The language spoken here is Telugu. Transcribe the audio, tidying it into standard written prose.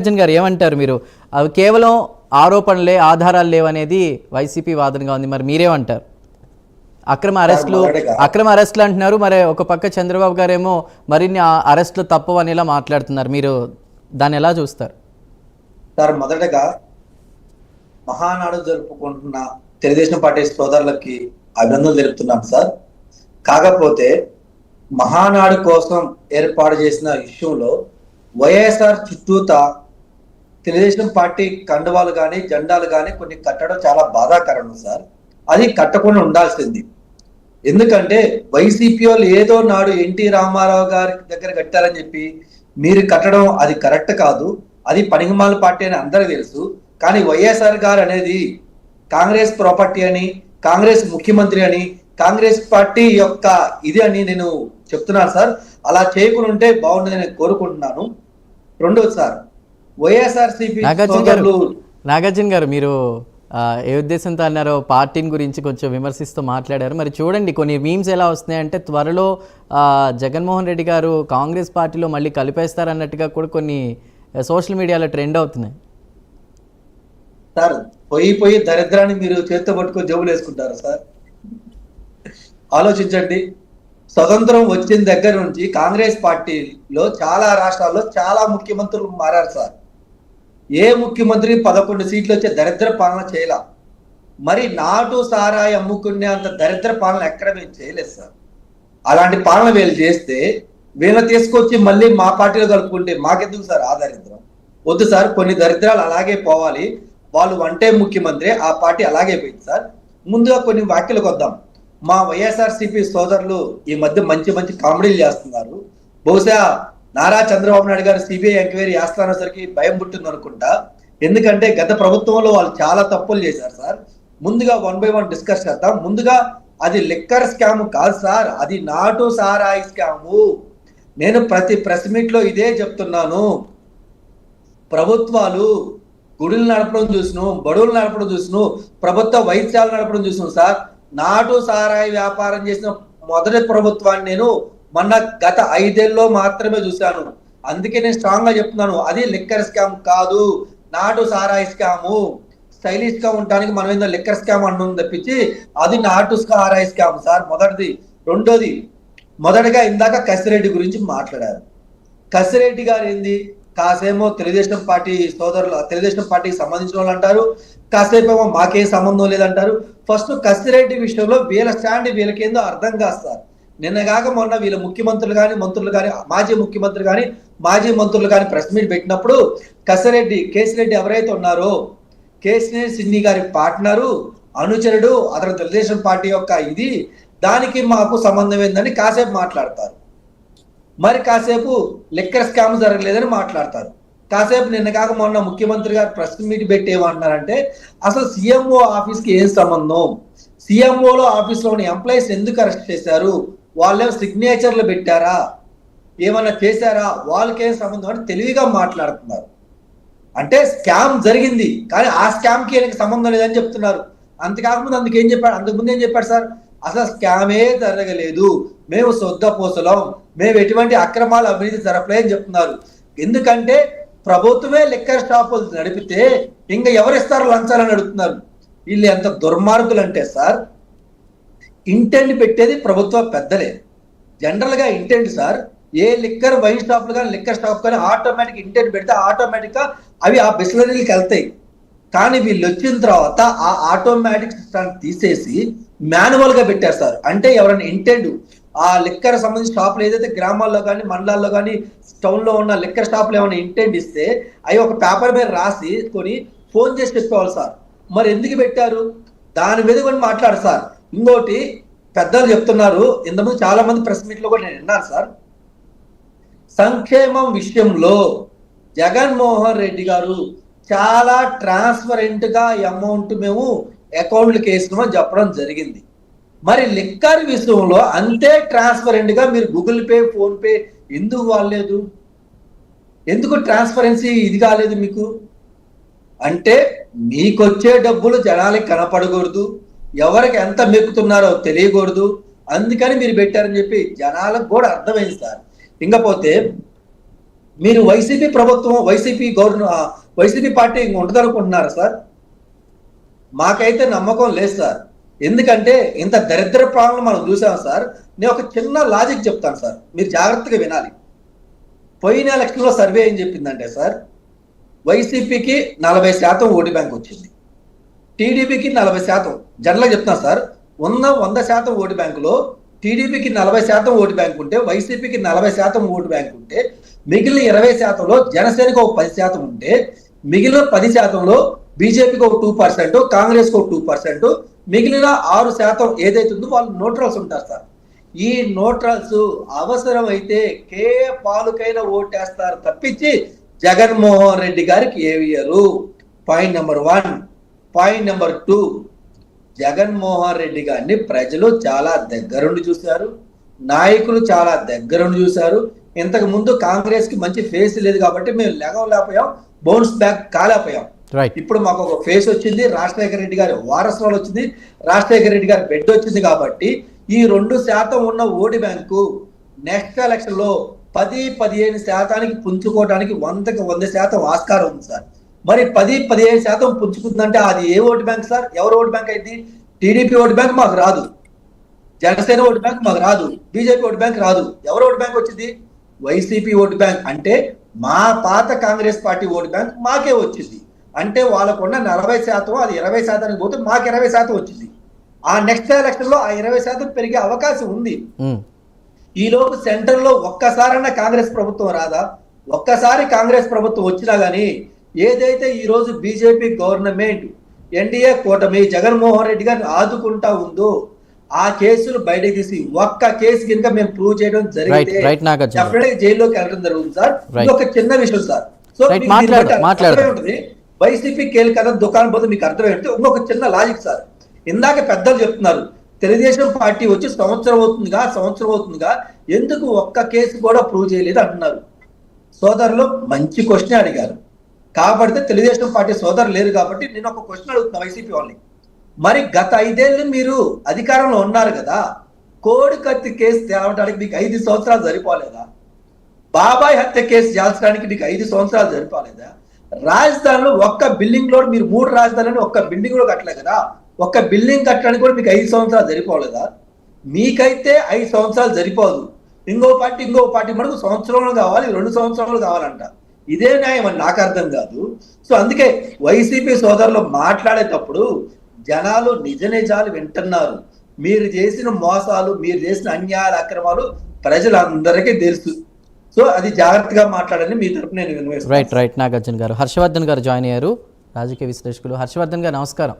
అర్జున్ గారు ఏమంటారు మీరు? అవి కేవలం ఆరోపణలే, ఆధారాలు లేవనేది వైసీపీ వాదనగా ఉంది. మరి మీరేమంటారు? అక్రమ అరెస్టులు అంటున్నారు. మరి ఒక పక్క చంద్రబాబు గారేమో మరిన్ని అరెస్టులు తప్పవని ఇలా మాట్లాడుతున్నారు. మీరు దాన్ని ఎలా చూస్తారు? సార్, మొదటగా మహానాడు జరుపుకుంటున్న తెలుగుదేశం పార్టీ సోదరులకి అభినందనలు తెలుపుతున్నాను సార్. కాకపోతే మహానాడు కోసం ఏర్పాటు చేసిన ఇష్యూలో వైఎస్ఆర్ చుట్టూత తెలుగుదేశం పార్టీ కండువాలు కానీ జెండాలు కానీ కొన్ని కట్టడం చాలా బాధాకరం సార్. అది కట్టకుండా ఉండాల్సింది. ఎందుకంటే వైసీపీ వాళ్ళు ఏదో నాడు ఎన్టీ రామారావు గారి దగ్గర కట్టారని చెప్పి మీరు కట్టడం అది కరెక్ట్ కాదు. అది పనికిమాల పార్టీ అని అందరికీ తెలుసు. కానీ వైఎస్ఆర్ గారు అనేది కాంగ్రెస్ ప్రాపర్టీ అని, కాంగ్రెస్ ముఖ్యమంత్రి అని, కాంగ్రెస్ పార్టీ యొక్క ఇది అని నేను చెప్తున్నాను సార్. అలా చేయకుండా ఉంటే బాగుంటుందని నేను కోరుకుంటున్నాను. రెండోది సార్, వైఎస్ఆర్సీపీ నాగార్జున గారు, మీరు ఏ ఉద్దేశంతో అన్నారో పార్టీని గురించి కొంచెం విమర్శిస్తూ మాట్లాడారు. మరి చూడండి, కొన్ని మీమ్స్ ఎలా వస్తున్నాయంటే త్వరలో జగన్మోహన్ రెడ్డి గారు కాంగ్రెస్ పార్టీలో మళ్ళీ కలిపేస్తారన్నట్టుగా కూడా కొన్ని సోషల్ మీడియాలో ట్రెండ్ అవుతున్నాయి సార్. పోయి దరిద్రాన్ని మీరు చేత్తో పట్టుకొని జేబులు వేసుకుంటారు సార్. ఆలోచించండి. స్వతంత్రం వచ్చిన దగ్గర నుంచి కాంగ్రెస్ పార్టీలో చాలా రాష్ట్రాల్లో చాలా ముఖ్యమంత్రులు మారారు సార్. ఏ ముఖ్యమంత్రి 11 సీట్లు వచ్చే దరిద్ర పాలన చేయాల. మరి నాటు సారాయి అమ్ముకునే అంత దరిద్ర పాలన ఎక్కడ మేము చేయలేదు సార్. అలాంటి పాలన వీళ్ళు చేస్తే వీళ్ళని తీసుకొచ్చి మళ్ళీ మా పార్టీలో కలుపుకుంటే మాకెందుకు సార్ ఆ దరిద్రం? వద్దు సార్. కొన్ని దరిద్రాలు అలాగే పోవాలి. వాళ్ళు వన్ టైం ముఖ్యమంత్రి, ఆ పార్టీ అలాగే పోయింది సార్. ముందుగా కొన్ని వ్యాఖ్యలకు వద్దాం. మా వైఎస్ఆర్సీపీ సోదరులు ఈ మధ్య మంచి మంచి కామెడీలు చేస్తున్నారు. బహుశా నారా చంద్రబాబు నాయుడు గారు సిబిఐ ఎంక్వైరీ చేస్తానసరికి భయం పుట్టింది అనుకుంటా. ఎందుకంటే గత ప్రభుత్వంలో వాళ్ళు చాలా తప్పులు చేశారు సార్. ముందుగా 1 by 1 డిస్కస్ చేద్దాం. ముందుగా అది లిక్కర్ స్కామ్ కాదు సార్, అది నాటు సారాయి స్కాము. నేను ప్రతి ప్రెస్ మీట్ లో ఇదే చెప్తున్నాను. ప్రభుత్వాలు గుడులు నడపడం చూసిను, బడులు నడపడం చూసిను, ప్రభుత్వ వైద్యాలు నడపడం చూసినాం సార్. నాటు సారాయి వ్యాపారం చేసిన మొదటి ప్రభుత్వాన్ని నేను మొన్న గత 5 ఏళ్ళలో మాత్రమే చూశాను. అందుకే నేను స్ట్రాంగ్ గా చెప్తున్నాను, అది లిక్కర్ స్కామ్ కాదు, నాటు సారాయి స్కాము. స్టైలిష్ గా ఉండడానికి మనం ఏదో లిక్కర్ స్కామ్ అంటుంది తప్పించి అది నాటు సారాయి స్కామ్ సార్, మొదటిది. రెండోది, మొదటగా ఇందాక కసిరెడ్డి గురించి మాట్లాడారు. కసిరెడ్డి గారు ఏంది, కాసేమో తెలుగుదేశం పార్టీ సోదరులు, తెలుగుదేశం పార్టీకి సంబంధించిన వాళ్ళు అంటారు, కాసేపు ఏమో మాకేం సంబంధం లేదంటారు. ఫస్ట్ కసిరెడ్డి విషయంలో వీళ్ళ స్టాండ్ వీళ్ళకేందో అర్థం కాదు సార్. నిన్నగాక మొన్న వీళ్ళ ముఖ్యమంత్రులు కానీ మంత్రులు కానీ, మాజీ ముఖ్యమంత్రి కానీ మాజీ మంత్రులు కానీ ప్రెస్ మీట్ పెట్టినప్పుడు కేసిరెడ్డి ఎవరైతే ఉన్నారో, కేసినేని సిన్ని గారి పార్ట్నరు, అనుచరుడు, అతను తెలుగుదేశం పార్టీ యొక్క ఇది, దానికి మాకు సంబంధం ఏందని కాసేపు మాట్లాడతారు. మరి కాసేపు లిక్కర్ స్కామ్ జరగలేదని మాట్లాడతారు. కాసేపు నిన్నగాక మొన్న ముఖ్యమంత్రి గారు ప్రెస్ మీట్ పెట్టి ఏమంటున్నారంటే అసలు సీఎంఓ ఆఫీస్కి ఏం సంబంధం, సీఎంఓలో ఆఫీస్లో ఉన్న ఎంప్లాయీస్ ఎందుకు అరెస్ట్ చేశారు, వాళ్ళేమో సిగ్నేచర్లు పెట్టారా, ఏమన్నా చేశారా, వాళ్ళకేం సంబంధం అని తెలివిగా మాట్లాడుతున్నారు. అంటే స్కామ్ జరిగింది కానీ ఆ స్కామ్ కి ఆయనకి సంబంధం లేదని చెప్తున్నారు. అంతేకాకుండా అంతకుముందు ఏం చెప్పాడు సార్, అసలు స్కామే జరగలేదు, మేము శుద్ధపూసలం, మేము ఎటువంటి అక్రమాలు అవినీతి జరపలేదని చెప్తున్నారు. ఎందుకంటే ప్రభుత్వమే లిక్కర్ షాపులు నడిపితే ఇంకా ఎవరిస్తారు లంచాలని అడుగుతున్నారు. వీళ్ళు ఎంత దుర్మార్గులు అంటే సార్, ఇంటెంట్ పెట్టేది ప్రభుత్వ పెద్దలే. జనరల్ గా ఇంటెంట్ సార్, ఏ లిక్కర్ వైన్ షాపులు కానీ లిక్కర్ షాప్ కానీ ఆటోమేటిక్ ఇంటెంట్ పెడితే ఆటోమేటిక్ గా అవి ఆ బిస్లరీలకు వెళ్తాయి. కానీ వీళ్ళు వచ్చిన తర్వాత ఆ ఆటోమేటిక్ సిస్టమ్ తీసేసి మాన్యువల్ గా పెట్టారు సార్. అంటే ఎవరైనా ఇంటెంట్ ఆ లిక్కర్ సంబంధించిన షాపులు ఏదైతే గ్రామాల్లో కానీ మండలాల్లో కానీ టౌన్ లో ఉన్న లిక్కర్ షాపులు ఏమైనా ఇంటెంట్ ఇస్తే అవి ఒక పేపర్ మీద రాసి కొని ఫోన్ చేసి చెప్పేవాళ్ళు సార్. మరి ఎందుకు పెట్టారు దాని మీద కూడా మాట్లాడు సార్. ఇంకోటి పెద్దలు చెప్తున్నారు, ఇంతకుముందు చాలా మంది ప్రెస్ మీట్ లో కూడా నేను విన్నాను సార్, సంక్షేమం విషయంలో జగన్మోహన్ రెడ్డి గారు చాలా ట్రాన్స్పరెంట్ గా అమౌంట్ మేము అకౌంట్లకు వేసినామని చెప్పడం జరిగింది. మరి లిక్కర్ విషయంలో అంతే ట్రాన్స్పరెంట్ గా మీరు గూగుల్ పే, ఫోన్ పే ఎందుకు వాడలేదు? ఎందుకు ట్రాన్స్పరెన్సీ ఇది కాలేదు మీకు? అంటే మీకొచ్చే డబ్బులు జనాలకి కనపడకూడదు, ఎవరికి ఎంత మెక్కుతున్నారో తెలియకూడదు, అందుకని మీరు పెట్టారని చెప్పి జనాలకు కూడా అర్థమైంది సార్. ఇంకపోతే మీరు వైసీపీ ప్రభుత్వం, వైసీపీ పార్టీ ఇంక ఉండదనుకుంటున్నారా సార్? మాకైతే నమ్మకం లేదు సార్. ఎందుకంటే ఇంత దరిద్ర పాలన మనం చూసాం సార్. నేను ఒక చిన్న లాజిక్ చెప్తాను సార్, మీరు జాగ్రత్తగా వినాలి. పోయిన ఎలక్షన్లో సర్వే ఏం చెప్పిందంటే సార్, వైసీపీకి 40% ఓటు బ్యాంక్ వచ్చింది, టీడీపీకి 40%. జనరల్గా చెప్తున్నా సార్, ఉన్న 100% ఓటు బ్యాంకులో టీడీపీకి 40% ఓటు బ్యాంక్ ఉంటే, వైసీపీకి 40% ఓటు బ్యాంక్ ఉంటే, మిగిలిన 20%లో జనసేనకు ఒక 10% ఉంటే, మిగిలిన 10%లో బీజేపీకి ఒక 2%, కాంగ్రెస్కి ఒక 2%, మిగిలిన 6% ఏదైతే ఉందో వాళ్ళు న్యూట్రల్స్ ఉంటారు సార్. ఈ న్యూట్రల్స్ అవసరమైతే పాలుకైనా ఓటేస్తారు తప్పించి జగన్మోహన్ రెడ్డి గారికి ఏవియరు. Point number 1. Point number 2, Jaganmohan Reddy గారిని ప్రజలు చాలా దగ్గరుండి చూశారు, నాయకులు చాలా దగ్గరుండి చూశారు. ఇంతకు ముందు కాంగ్రెస్ కి మంచి ఫేస్ లేదు కాబట్టి మేము లేకపోయాం, బౌన్స్ బ్యాక్ కాలేకపోయాం. ఇప్పుడు మాకు ఒక ఫేస్ వచ్చింది, రాజశేఖర రెడ్డి గారి వారసురాలు వచ్చింది, రాజశేఖర రెడ్డి గారి బిడ్డ వచ్చింది. కాబట్టి ఈ 2% ఉన్న ఓటు బ్యాంకు నెక్స్ట్ ఎలక్షన్ లో 10-15% పుంజుకోవడానికి 100% ఆస్కారం ఉంది సార్. మరి 10-15% పుంజుకుందంటే అది ఏ ఓటు బ్యాంక్ సార్? ఎవరు ఓటు బ్యాంక్ అయింది? టీడీపీ ఓటు బ్యాంక్ మాకు రాదు, జనసేన ఓటు బ్యాంక్ మాకు రాదు, బీజేపీ ఓటు బ్యాంక్ రాదు. ఎవరు ఓటు బ్యాంక్ వచ్చింది? YCP vote bank. అంటే మా పాత కాంగ్రెస్ పార్టీ ఓటు బ్యాంక్ మాకే వచ్చింది. అంటే వాళ్ళకున్న 40% అది 20% పోతే మాకు 20% వచ్చింది. ఆ నెక్స్ట్ ఎలక్షన్ లో ఆ 20% పెరిగే అవకాశం ఉంది. ఈ లోపు సెంటర్ లో ఒక్కసారన్నా కాంగ్రెస్ ప్రభుత్వం రాదా? ఒక్కసారి కాంగ్రెస్ ప్రభుత్వం వచ్చినా గానీ ఏదైతే ఈ రోజు బీజేపీ గవర్నమెంట్, ఎన్డీఏ కూటమి జగన్మోహన్ రెడ్డి గారిని ఆదుకుంటా ఉందో ఆ కేసులు బయటకు తీసి ఒక్క కేసు కనుక మేము ప్రూవ్ చేయడం జరిగితే జైల్లోకి వెళ్ళడం జరుగుతుంది సార్. ఇది ఒక చిన్న విషయం సార్. సో ఉంటుంది వైసీపీ కేలు కదా దుకాణం పోతే మీకు అర్థమై ఉంటుంది. ఇంకొక చిన్న లాజిక్ సార్, ఇందాక పెద్దలు చెప్తున్నారు తెలుగుదేశం పార్టీ వచ్చి సంవత్సరం అవుతుందిగా ఎందుకు ఒక్క కేసు కూడా ప్రూవ్ చేయలేదు అంటున్నారు. సోదరులు మంచి క్వశ్చన్ అడిగారు కాబట్టి తెలుగుదేశం పార్టీ సోదరులు లేరు కాబట్టి నేను ఒక క్వశ్చన్ అడుగుతున్నా వైసీపీ వాళ్ళని. మరి గత 5 ఏళ్ళు మీరు అధికారంలో ఉన్నారు కదా, కోడి కత్తి కేసు తేవడానికి మీకు 5 సంవత్సరాలు సరిపోలేదా? బాబాయ్ హత్య కేసు చేర్చడానికి మీకు 5 సంవత్సరాలు సరిపోలేదా? రాజధానిలో ఒక్క బిల్డింగ్ లో మీరు 3 రాజధానులను ఒక్క బిల్డింగ్ లో కట్టలే కదా, ఒక్క బిల్డింగ్ కట్టడానికి కూడా మీకు 5 సంవత్సరాలు సరిపోలేదా? మీకైతే 5 సంవత్సరాలు సరిపోదు, ఇంకో పార్టీ మనకు సంవత్సరంలో కావాలి, 2 సంవత్సరాలు కావాలంట. ఇదే న్యాయం అని నాకు అర్థం కాదు. సో అందుకే వైసీపీ సోదరులు మాట్లాడేటప్పుడు జనాలు నిజాలు వింటున్నారు. మీరు చేసిన మోసాలు, మీరు చేసిన అన్యాయాలు, అక్రమాలు ప్రజలందరికీ తెలుసు. సో అది జాగ్రత్తగా మాట్లాడని మీ తరపున నేను వినిపిస్తున్నాను. రైట్ నాగార్జున గారు. హర్షవర్ధన్ గారు జాయిన్ అయ్యారు, రాజకీయ విశ్లేషకులు. హర్షవర్ధన్ గారు నమస్కారం.